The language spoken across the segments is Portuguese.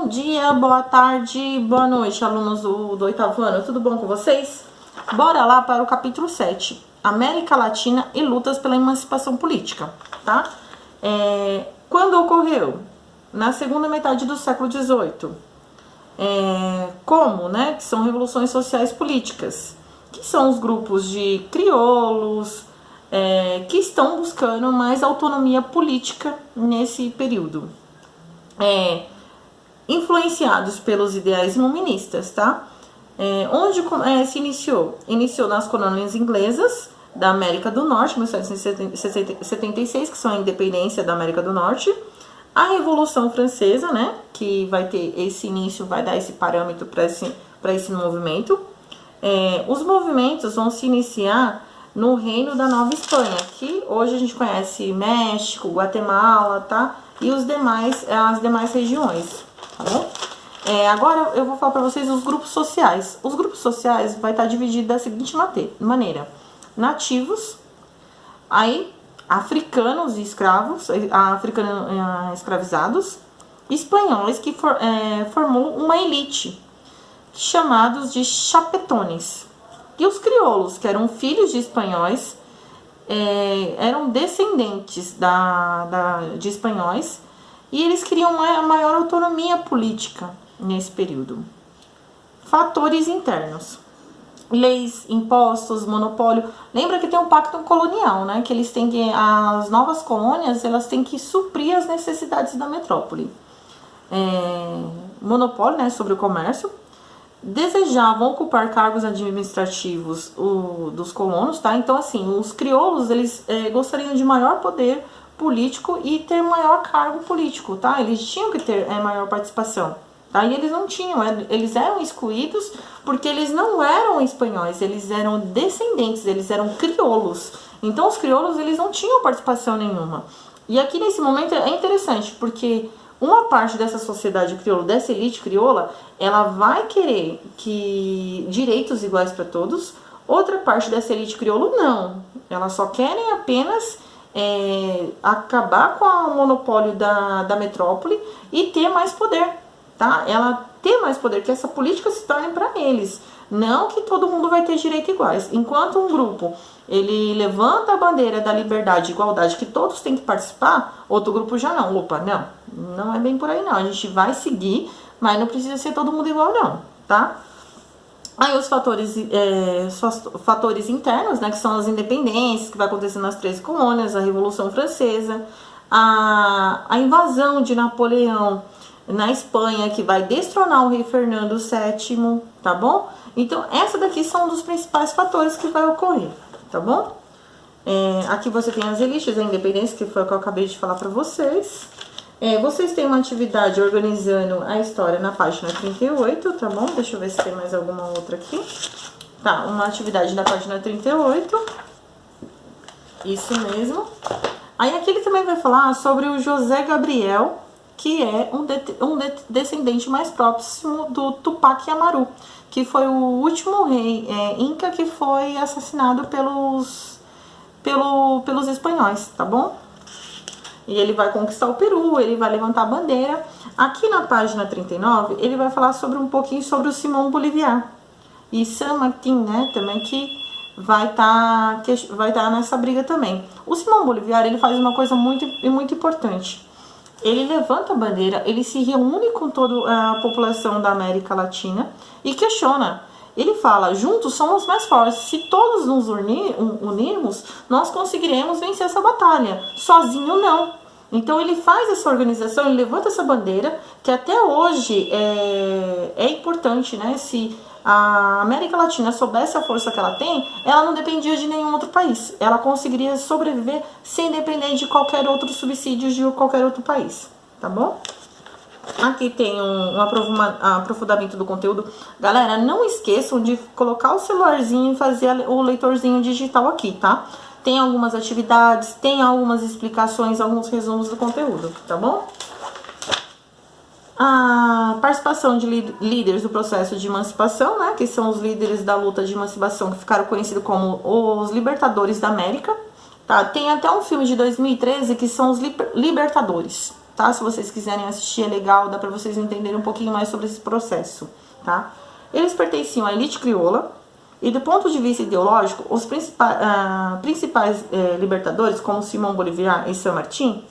Bom dia, boa tarde, boa noite, alunos do oitavo ano, tudo bom com vocês? Bora lá para o capítulo 7, América Latina e lutas pela emancipação política, tá? Quando ocorreu? Na segunda metade do século XVIII. Como, né? Que são revoluções sociais políticas, que são os grupos de crioulos, que estão buscando mais autonomia política nesse período. Influenciados pelos ideais iluministas, tá? Onde se iniciou? Iniciou nas colônias inglesas da América do Norte, 1776, que são a independência da América do Norte, a Revolução Francesa, né, que vai ter esse início, vai dar esse parâmetro para esse movimento. Os movimentos vão se iniciar no Reino da Nova Espanha, que hoje a gente conhece México, Guatemala, tá? E as demais regiões, tá bom? Agora eu vou falar para vocês os grupos sociais. Os grupos sociais vai estar dividido da seguinte maneira: nativos, aí africanos e escravos, escravizados, espanhóis, que formou uma elite, chamados de chapetones, e os crioulos, que eram filhos de espanhóis, eram descendentes de espanhóis, e eles queriam uma maior autonomia política nesse período. Fatores internos: leis, impostos, monopólio. Lembra que tem um pacto colonial, né? Que eles têm que, as novas colônias, elas têm que suprir as necessidades da metrópole. Monopólio, né, sobre o comércio. Desejavam ocupar cargos administrativos dos colonos, tá? Então, assim, os crioulos, eles gostariam de maior poder político e ter maior cargo político, tá? Eles tinham que ter maior participação, tá? E eles não tinham, eles eram excluídos porque eles não eram espanhóis, eles eram descendentes, eles eram crioulos. Então, os crioulos, eles não tinham participação nenhuma. E aqui, nesse momento, é interessante, porque uma parte dessa sociedade crioula, dessa elite crioula, ela vai querer direitos iguais para todos. Outra parte dessa elite crioula, não. Elas só querem apenas acabar com o monopólio da metrópole e ter mais poder, tá? Ela ter mais poder, que essa política se torne para eles. Não que todo mundo vai ter direitos iguais. Enquanto um grupo, ele levanta a bandeira da liberdade e igualdade, que todos têm que participar, outro grupo já não. Opa, não é bem por aí não. A gente vai seguir, mas não precisa ser todo mundo igual não, tá? Aí os fatores internos, né, que são as independências, que vai acontecer nas 13 colônias, a Revolução Francesa, a invasão de Napoleão na Espanha, que vai destronar o rei Fernando VII, tá bom? Então, essa daqui são um dos principais fatores que vai ocorrer, tá bom? Aqui você tem as elites, a independência, que foi o que eu acabei de falar para vocês. Vocês têm uma atividade organizando a história na página 38, tá bom? Deixa eu ver se tem mais alguma outra aqui. Tá, uma atividade na página 38. Isso mesmo. Aí aqui ele também vai falar sobre o José Gabriel, que é um descendente mais próximo do Tupac Amaru, que foi o último rei inca que foi assassinado pelos espanhóis, tá bom? E ele vai conquistar o Peru, ele vai levantar a bandeira. Aqui na página 39, ele vai falar um pouquinho sobre o Simão Bolivar e San Martín, né, também, que vai estar nessa briga também. O Simão Bolivar, ele faz uma coisa muito importante. Ele levanta a bandeira, ele se reúne com toda a população da América Latina e questiona. Ele fala: juntos somos mais fortes, se todos nos unirmos, nós conseguiremos vencer essa batalha, sozinho não. Então ele faz essa organização, ele levanta essa bandeira, que até hoje é importante, né? Se a América Latina soubesse a força que ela tem, ela não dependia de nenhum outro país. Ela conseguiria sobreviver sem depender de qualquer outro subsídio de qualquer outro país, tá bom? Aqui tem um aprofundamento do conteúdo. Galera, não esqueçam de colocar o celularzinho e fazer o leitorzinho digital aqui, tá? Tem algumas atividades, tem algumas explicações, alguns resumos do conteúdo, tá bom? A participação de líderes do processo de emancipação, né, que são os líderes da luta de emancipação, que ficaram conhecidos como os Libertadores da América, tá? Tem até um filme de 2013 que são os Libertadores, tá? Se vocês quiserem assistir, é legal, dá pra vocês entenderem um pouquinho mais sobre esse processo, tá? Eles pertenciam à elite crioula, e do ponto de vista ideológico, os principais libertadores, como Simão Bolívar e San Martín,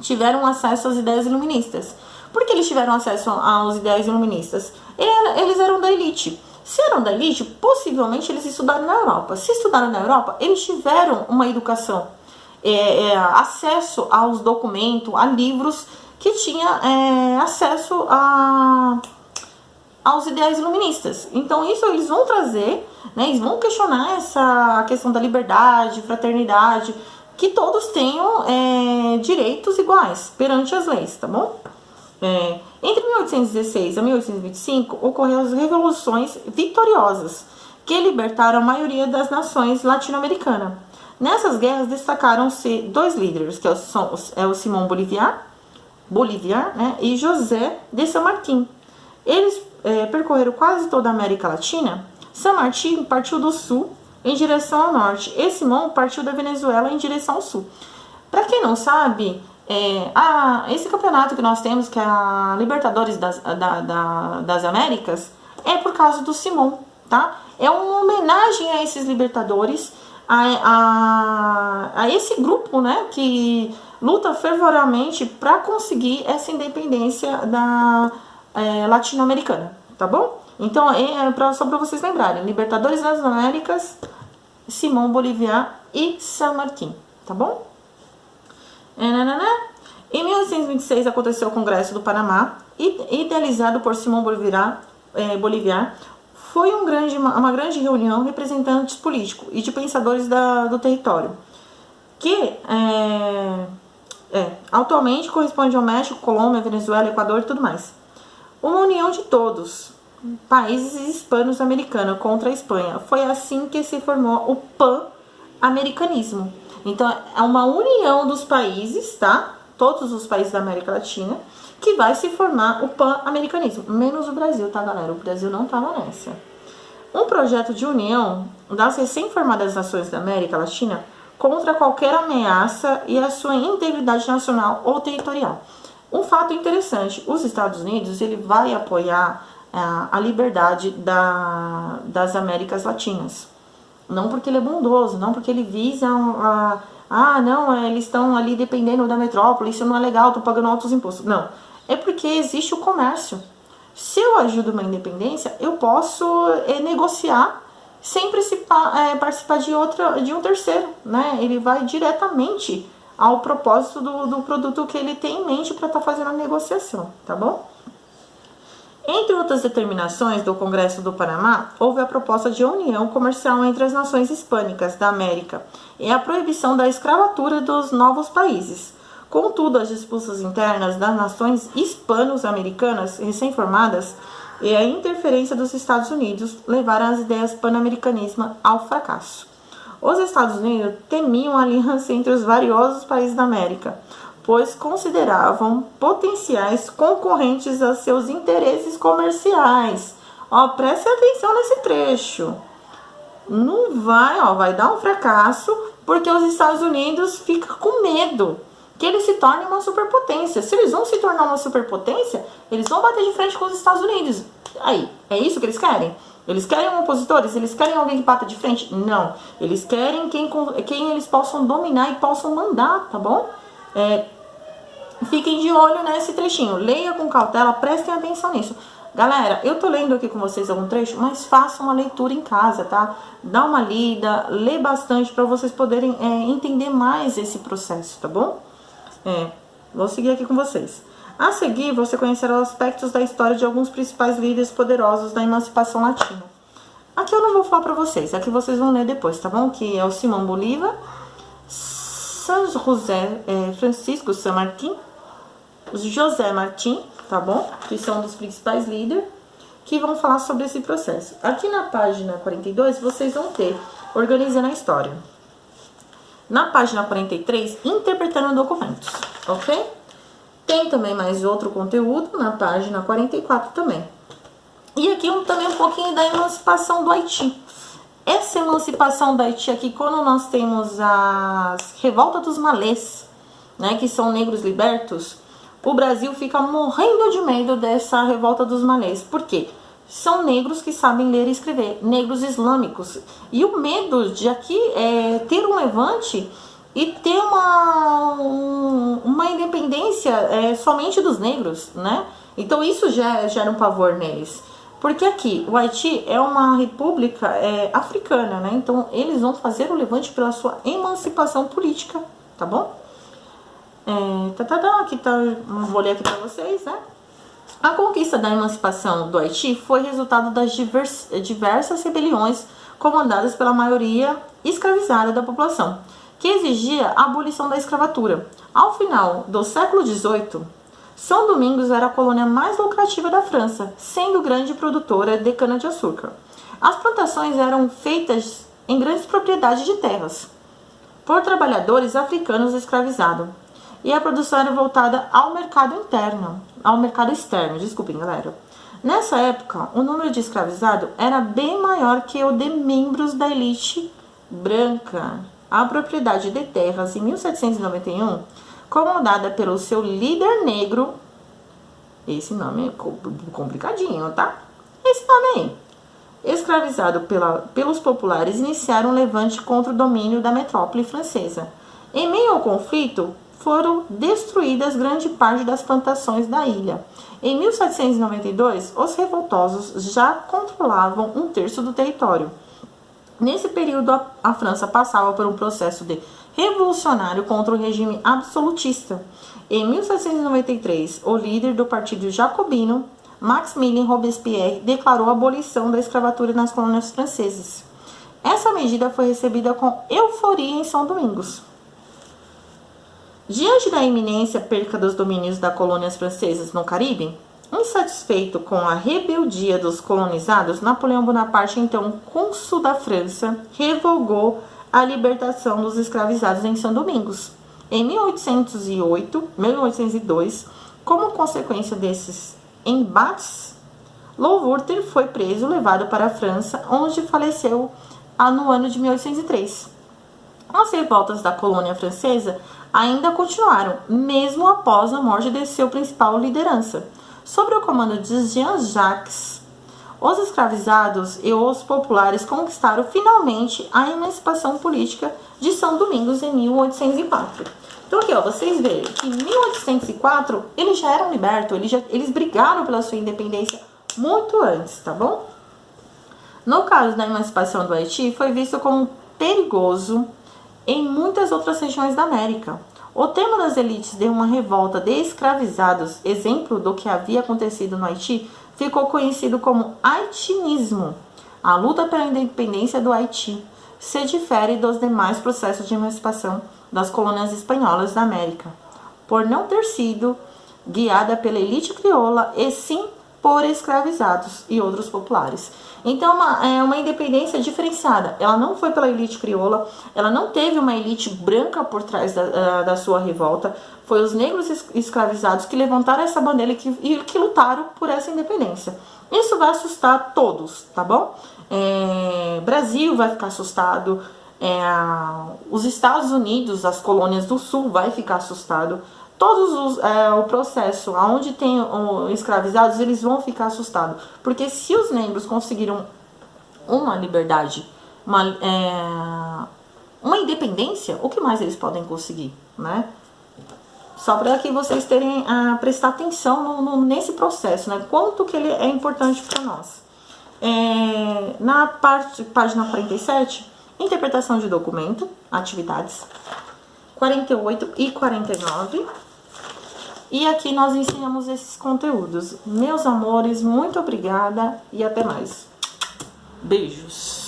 tiveram acesso às ideias iluministas. Por que eles tiveram acesso às ideias iluministas? Eles eram da elite. Se eram da elite, possivelmente eles estudaram na Europa. Se estudaram na Europa, eles tiveram uma educação, acesso aos documentos, a livros que tinha acesso aos ideais iluministas. Então isso eles vão trazer, né, eles vão questionar essa questão da liberdade, fraternidade, que todos tenham direitos iguais perante as leis, tá bom? Entre 1816 a 1825 ocorreram as revoluções vitoriosas que libertaram a maioria das nações latino-americanas. Nessas guerras destacaram-se dois líderes, que é o Simão Bolívar, né, e José de San Martín. Eles percorreram quase toda a América Latina. San Martín partiu do sul em direção ao norte e Simão partiu da Venezuela em direção ao sul. Para quem não sabe, esse campeonato que nós temos, que é a Libertadores das Américas, é por causa do Simão, tá? É uma homenagem a esses libertadores, a esse grupo, né, que luta fervorosamente para conseguir essa independência latino-americana, tá bom? Então, só para vocês lembrarem, Libertadores das Américas, Simão Bolívar e San Martín, tá bom? Em 1826 aconteceu o Congresso do Panamá, idealizado por Simão Bolívar. Foi uma grande reunião de representantes políticos e de pensadores do território, que atualmente corresponde ao México, Colômbia, Venezuela, Equador e tudo mais. Uma união de todos países hispanos americanos contra a Espanha. Foi assim que se formou o pan-americanismo. Então, é uma união dos países, tá? Todos os países da América Latina, que vai se formar o pan-americanismo. Menos o Brasil, tá, galera? O Brasil não tava nessa. Um projeto de união das recém-formadas nações da América Latina contra qualquer ameaça e a sua integridade nacional ou territorial. Um fato interessante, os Estados Unidos, ele vai apoiar a liberdade das Américas Latinas. Não porque ele é bondoso, não porque ele visa eles estão ali dependendo da metrópole, isso não é legal, estão pagando altos impostos. Não, é porque existe o comércio. Se eu ajudo uma independência, eu posso negociar sem participar de um terceiro, né? Ele vai diretamente ao propósito do produto que ele tem em mente para estar fazendo a negociação, tá bom? Entre outras determinações do Congresso do Panamá, houve a proposta de união comercial entre as nações hispânicas da América e a proibição da escravatura dos novos países. Contudo, as disputas internas das nações hispano-americanas recém-formadas e a interferência dos Estados Unidos levaram as ideias pan-americanismo ao fracasso. Os Estados Unidos temiam a aliança entre os valiosos países da América, pois consideravam potenciais concorrentes a seus interesses comerciais. Preste atenção nesse trecho. Não vai dar um fracasso, porque os Estados Unidos ficam com medo que eles se tornem uma superpotência. Se eles vão se tornar uma superpotência, eles vão bater de frente com os Estados Unidos. Aí, é isso que eles querem? Eles querem opositores? Eles querem alguém que bata de frente? Não. Eles querem quem eles possam dominar e possam mandar, tá bom? Fiquem de olho nesse trechinho. Leia com cautela, prestem atenção nisso. Galera, eu tô lendo aqui com vocês algum trecho, mas façam uma leitura em casa, tá? Dá uma lida, lê bastante para vocês poderem entender mais esse processo, tá bom? Vou seguir aqui com vocês. A seguir, você conhecerá aspectos da história de alguns principais líderes poderosos da emancipação latina. Aqui eu não vou falar para vocês, aqui vocês vão ler depois, tá bom? Que é o Simão Bolívar, San José Francisco San Martín, José Martín, tá bom? Que são dos principais líderes que vão falar sobre esse processo. Aqui na página 42, vocês vão ter Organizando a História. Na página 43, Interpretando documentos, ok? Tem também mais outro conteúdo na página 44 também. E aqui também um pouquinho da emancipação do Haiti. Essa emancipação do Haiti aqui, quando nós temos a revolta dos malês, né, que são negros libertos, o Brasil fica morrendo de medo dessa revolta dos malês. Por quê? São negros que sabem ler e escrever, negros islâmicos. E o medo de aqui ter um levante e ter uma independência somente dos negros, né? Então isso já gera um pavor neles. Porque aqui, o Haiti é uma república africana, né? Então eles vão fazer o levante pela sua emancipação política, tá bom? Aqui tá, vou ler aqui para vocês, né? A conquista da emancipação do Haiti foi resultado das diversas rebeliões comandadas pela maioria escravizada da população, que exigia a abolição da escravatura. Ao final do século XVIII, São Domingos era a colônia mais lucrativa da França, sendo grande produtora de cana-de-açúcar. As plantações eram feitas em grandes propriedades de terras, por trabalhadores africanos escravizados, e a produção era voltada ao mercado externo, desculpem, galera. Nessa época, o número de escravizados era bem maior que o de membros da elite branca. A propriedade de terras, em 1791, comandada pelo seu líder negro, esse nome é complicadinho, tá? Esse nome aí, escravizado pelos populares, iniciaram um levante contra o domínio da metrópole francesa. Em meio ao conflito, foram destruídas grande parte das plantações da ilha. Em 1792, os revoltosos já controlavam um terço do território. Nesse período, a França passava por um processo de revolucionário contra o regime absolutista. Em 1793, o líder do partido jacobino, Maximilien Robespierre, declarou a abolição da escravatura nas colônias francesas. Essa medida foi recebida com euforia em São Domingos. Diante da iminência perca dos domínios das colônias francesas no Caribe, insatisfeito com a rebeldia dos colonizados, Napoleão Bonaparte, então cônsul da França, revogou a libertação dos escravizados em São Domingos. Em 1802, como consequência desses embates, Louverture foi preso e levado para a França, onde faleceu no ano de 1803. As revoltas da colônia francesa ainda continuaram, mesmo após a morte de seu principal liderança. Sob o comando de Jean-Jacques, os escravizados e os populares conquistaram finalmente a emancipação política de São Domingos em 1804. Então aqui, ó, vocês veem que em 1804 eles já eram libertos, eles brigaram pela sua independência muito antes, tá bom? No caso da emancipação do Haiti, foi visto como perigoso em muitas outras regiões da América. O tema das elites de uma revolta de escravizados, exemplo do que havia acontecido no Haiti, ficou conhecido como haitianismo. A luta pela independência do Haiti se difere dos demais processos de emancipação das colônias espanholas da América, por não ter sido guiada pela elite crioula, e sim por escravizados e outros populares. Então, é uma independência diferenciada. Ela não foi pela elite crioula, ela não teve uma elite branca por trás da sua revolta. Foi os negros escravizados que levantaram essa bandeira e que lutaram por essa independência. Isso vai assustar todos, tá bom? Brasil vai ficar assustado, os Estados Unidos, as colônias do Sul vai ficar assustado. Todos o processo onde tem escravizados, eles vão ficar assustados. Porque se os negros conseguiram uma liberdade, uma independência, o que mais eles podem conseguir, né? Só para que vocês terem prestar atenção nesse processo, né? Quanto que ele é importante para nós. Na página 47, interpretação de documento, atividades 48 e 49. E aqui nós ensinamos esses conteúdos. Meus amores, muito obrigada e até mais. Beijos.